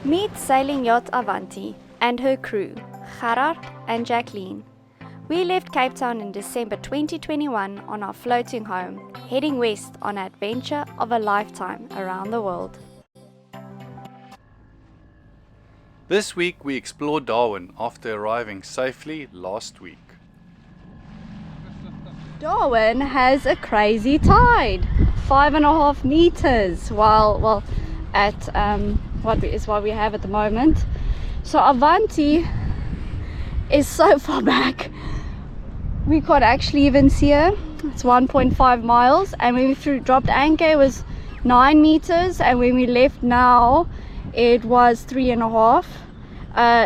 Meet sailing yacht Avanti and her crew, Gerard and Jacqueline. We left Cape Town in December 2021 on our floating home, heading west on an adventure of a lifetime around the world. This week we explored Darwin after arriving safely last week. Darwin has a crazy tide, 5.5 meters, while at what we have at the moment. So Avanti is so far back we can't actually even see her. It's 1.5 miles, and when we dropped anchor it was 9 meters, and when we left now it was 3.5.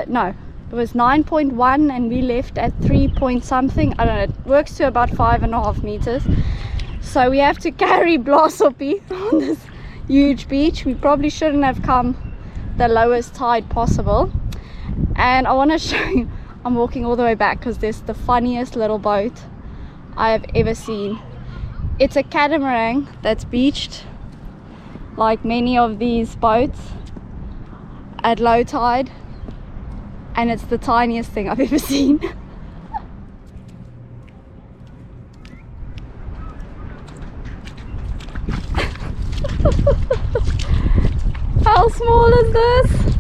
No, it was 9.1 and we left at 3 point something. I don't know, it works to about 5.5 meters. So we have to carry Blossoppy on this huge beach. We probably shouldn't have come the lowest tide possible. And I want to show you, I'm walking all the way back because there's the funniest little boat I have ever seen. It's a catamaran that's beached like many of these boats at low tide, and it's the tiniest thing I've ever seen. How small is this?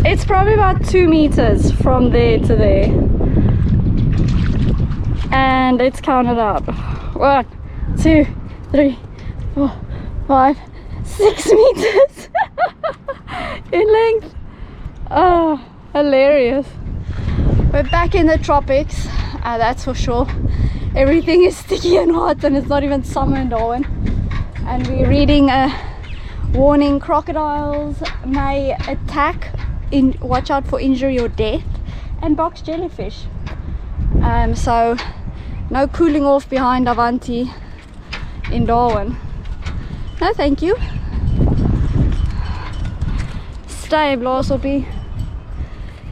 It's probably about 2 meters from there to there, and it's counted up 1, 2, 3, 4, 5, 6 meters in length. Oh, hilarious. We're back in the tropics, that's for sure. Everything is sticky and hot, and it's not even summer in Darwin. And we're reading a warning: crocodiles may attack, watch out for injury or death, and box jellyfish. So no cooling off behind Avanti in Darwin. No thank you. Stay, Blossoppy.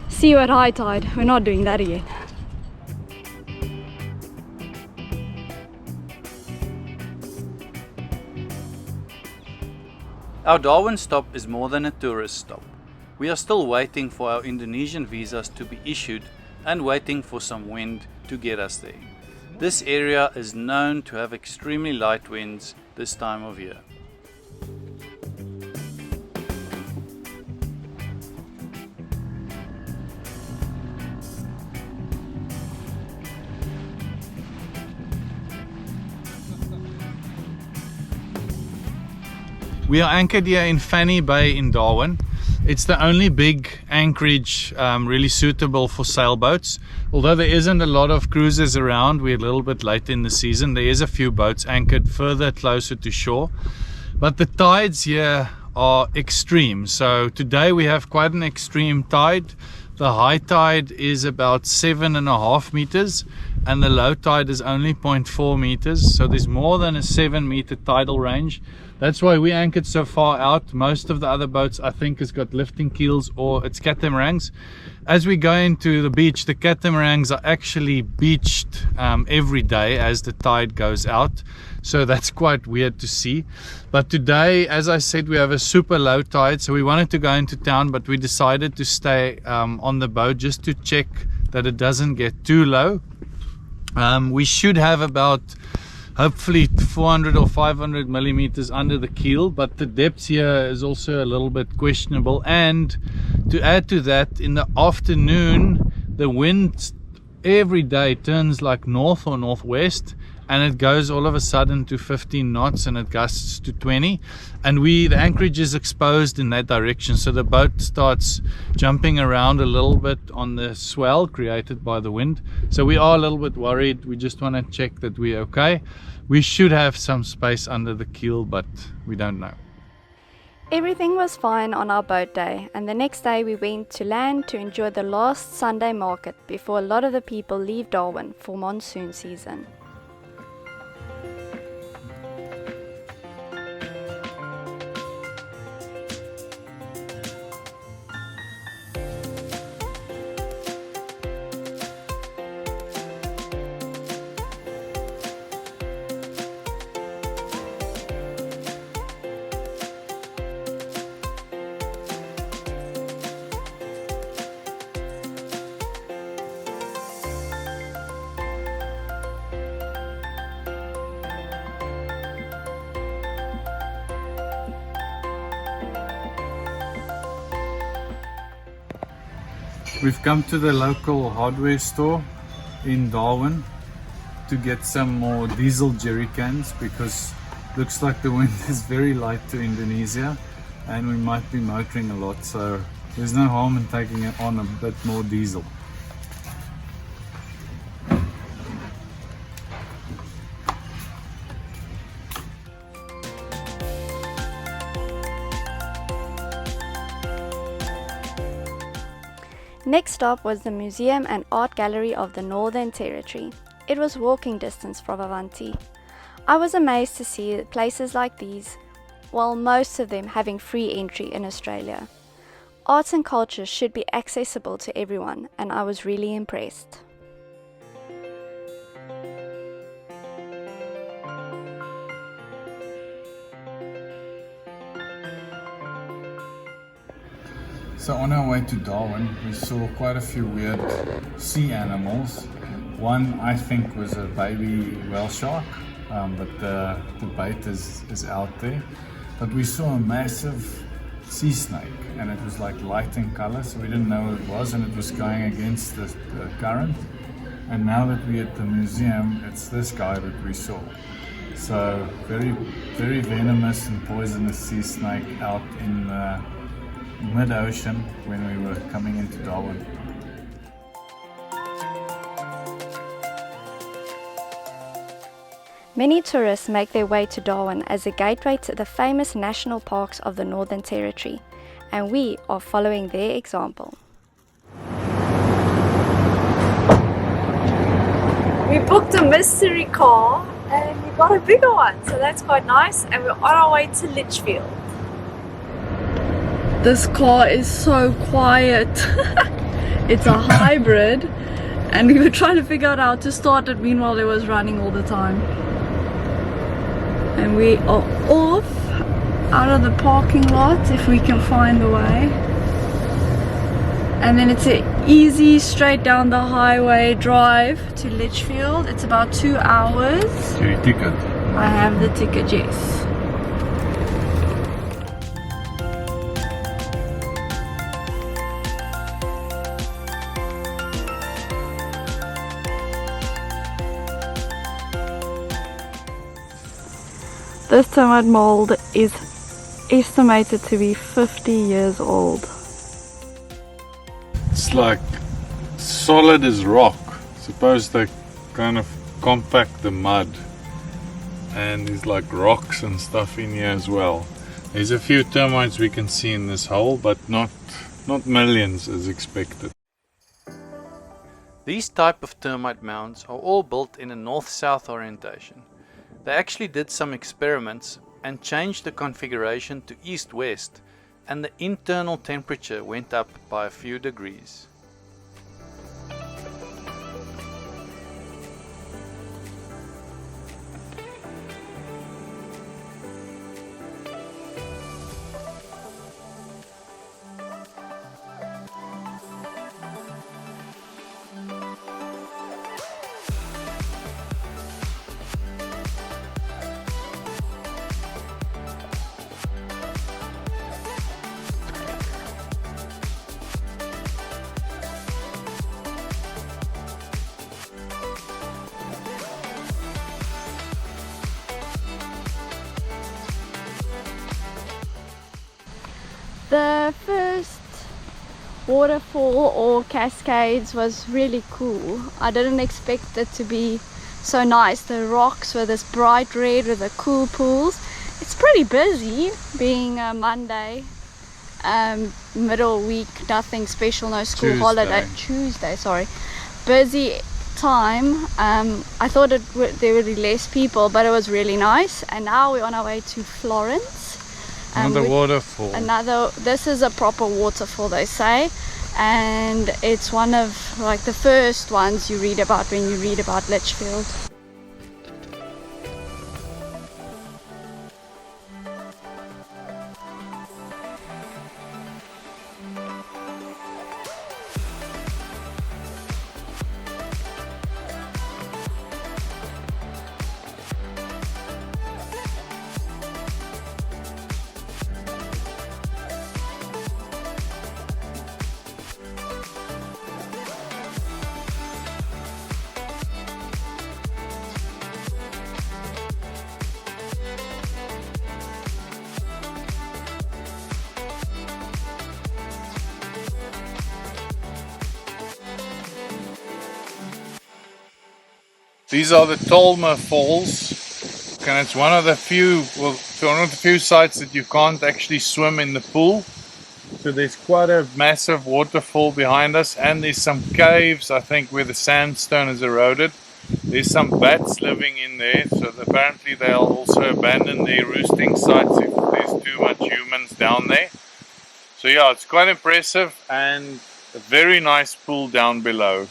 See you at high tide. We're not doing that again. Our Darwin stop is more than a tourist stop. We are still waiting for our Indonesian visas to be issued and waiting for some wind to get us there. This area is known to have extremely light winds this time of year. We are anchored here in Fanny Bay in Darwin. It's the only big anchorage really suitable for sailboats. Although there isn't a lot of cruisers around, we're a little bit late in the season. There is a few boats anchored further closer to shore. But the tides here are extreme. So today we have quite an extreme tide. The high tide is about 7.5 meters and the low tide is only 0.4 meters. So there's more than a 7 meter tidal range. That's why we anchored so far out. Most of the other boats I think has got lifting keels or it's catamarans. As we go into the beach, the catamarans are actually beached every day as the tide goes out. So that's quite weird to see. But today, as I said, we have a super low tide. So we wanted to go into town, but we decided to stay on the boat just to check that it doesn't get too low. We should have about hopefully 400 or 500 millimeters under the keel, but the depth here is also a little bit questionable. And to add to that, in the afternoon the wind every day turns like north or northwest, and it goes all of a sudden to 15 knots and it gusts to 20, and the anchorage is exposed in that direction, so the boat starts jumping around a little bit on the swell created by the wind. So we are a little bit worried. We just want to check that we're okay. We should have some space under the keel, but we don't know. Everything was fine on our boat day, and the next day we went to land to enjoy the last Sunday market before a lot of the people leave Darwin for monsoon season. We've come to the local hardware store in Darwin to get some more diesel jerry cans because looks like the wind is very light to Indonesia and we might be motoring a lot, so there's no harm in taking it on a bit more diesel. Next stop was the Museum and Art Gallery of the Northern Territory. It was walking distance from Avanti. I was amazed to see places like these, while most of them having free entry in Australia. Arts and culture should be accessible to everyone, and I was really impressed. So on our way to Darwin, we saw quite a few weird sea animals. One I think was a baby whale shark, but the bait is out there. But we saw a massive sea snake and it was like light in color, so we didn't know what it was, and it was going against the current. And now that we're at the museum, it's this guy that we saw. So very, very venomous and poisonous sea snake out in mid-ocean when we were coming into Darwin. Many tourists make their way to Darwin as a gateway to the famous national parks of the Northern Territory, and we are following their example. We booked a mystery car and we got a bigger one, so that's quite nice, and we're on our way to Litchfield. This car is so quiet. It's a hybrid and we were trying to figure out how to start it, meanwhile it was running all the time. And we are off out of the parking lot if we can find the way. And then it's an easy straight down the highway drive to Litchfield. It's about 2 hours. Your ticket? I have the ticket, yes. This termite mold is estimated to be 50 years old. It's like solid as rock. Suppose they kind of compact the mud, and there's like rocks and stuff in here as well. There's a few termites we can see in this hole, but not millions as expected. These type of termite mounds are all built in a north-south orientation. They actually did some experiments and changed the configuration to east-west, and the internal temperature went up by a few degrees. The first waterfall or cascades was really cool. I didn't expect it to be so nice. The rocks were this bright red with the cool pools. It's pretty busy being a Monday, middle week, nothing special, no school holiday. Tuesday, sorry. Busy time. I thought there would be less people, but it was really nice. And now we're on our way to Florence. Another waterfall. This is a proper waterfall, they say, and it's one of like the first ones you read about when you read about Litchfield. These are the Tolma Falls, and it's one of the few sites that you can't actually swim in the pool. So there's quite a massive waterfall behind us, and there's some caves, I think, where the sandstone is eroded. There's some bats living in there, so apparently they'll also abandon their roosting sites if there's too much humans down there. So yeah, it's quite impressive, and a very nice pool down below.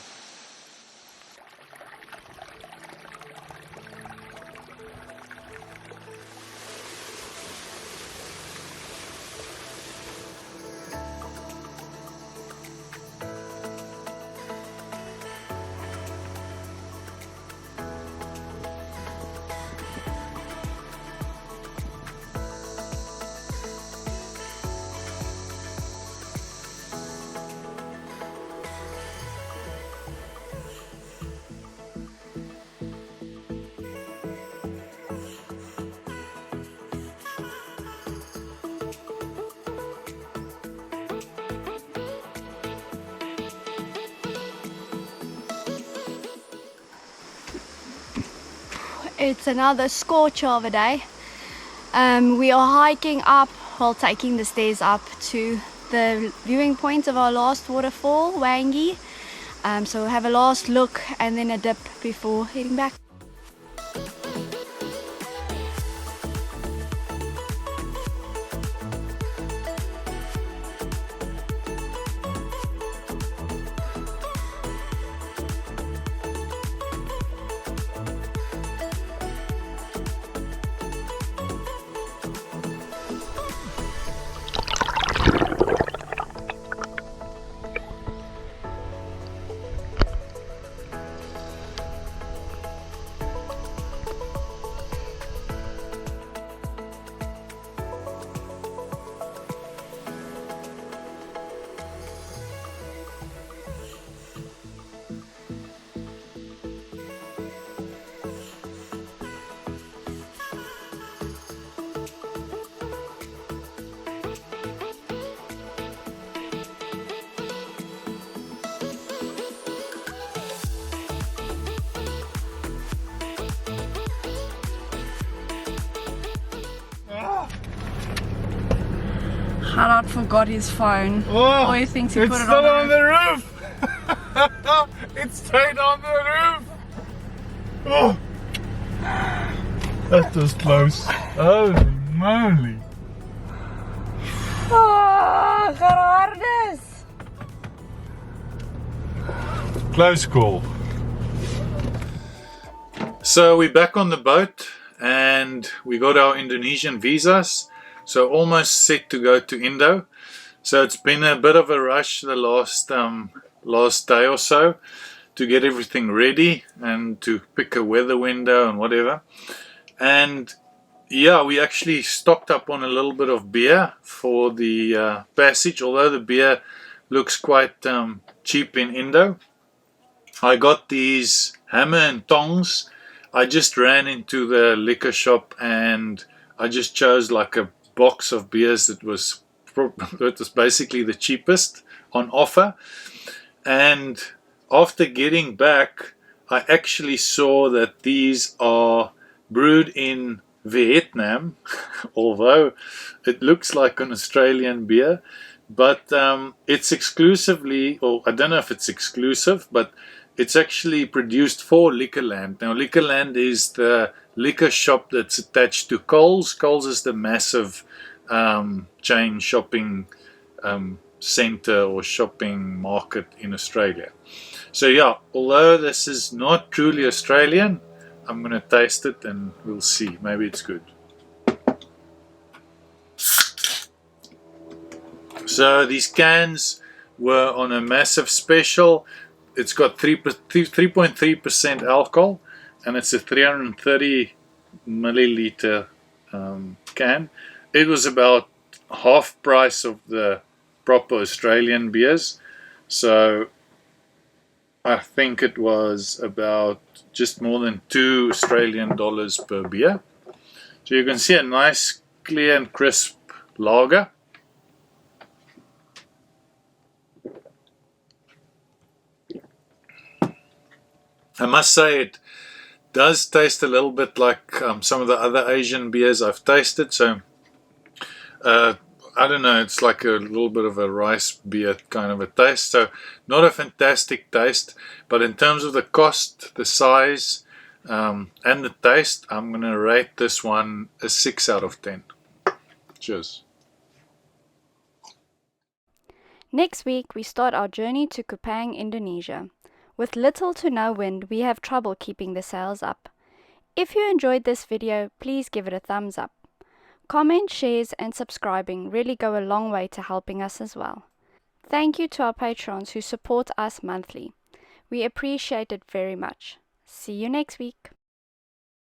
It's another scorcher of a day. We are hiking up, well, taking the stairs up to the viewing point of our last waterfall, Wangi. So we'll have a last look and then a dip before heading back. Harald forgot his phone. Oh, Or he thinks he it's put it still on on the roof. It stayed on the roof. Oh, that was close. Holy moly. Oh, Gerardus! Close call. So we're back on the boat, and we got our Indonesian visas. So almost set to go to Indo. So it's been a bit of a rush the last day or so to get everything ready and to pick a weather window and whatever. And yeah, we actually stocked up on a little bit of beer for the passage, although the beer looks quite cheap in Indo. I got these hammer and tongs. I just ran into the liquor shop and I just chose like a box of beers that was basically the cheapest on offer. And after getting back, I actually saw that these are brewed in Vietnam, although it looks like an Australian beer, but it's exclusively, or I don't know if it's exclusive, but it's actually produced for Liquorland. Now, Liquorland is the liquor shop that's attached to Coles. Coles is the massive chain shopping center or shopping market in Australia. So yeah, although this is not truly Australian, I'm going to taste it and we'll see. Maybe it's good. So these cans were on a massive special. It's got 3.3% alcohol, and it's a 330 milliliter can. It was about half price of the proper Australian beers, so I think it was about just more than $2 Australian per beer. So you can see a nice clear and crisp lager. I must say it does taste a little bit like some of the other Asian beers I've tasted. So I don't know, it's like a little bit of a rice beer kind of a taste. So not a fantastic taste, but in terms of the cost, the size, and the taste, I'm going to rate this one a 6 out of 10. Cheers. Next week, we start our journey to Kupang, Indonesia. With little to no wind, we have trouble keeping the sails up. If you enjoyed this video, please give it a thumbs up. Comments, shares, and subscribing really go a long way to helping us as well. Thank you to our patrons who support us monthly. We appreciate it very much. See you next week.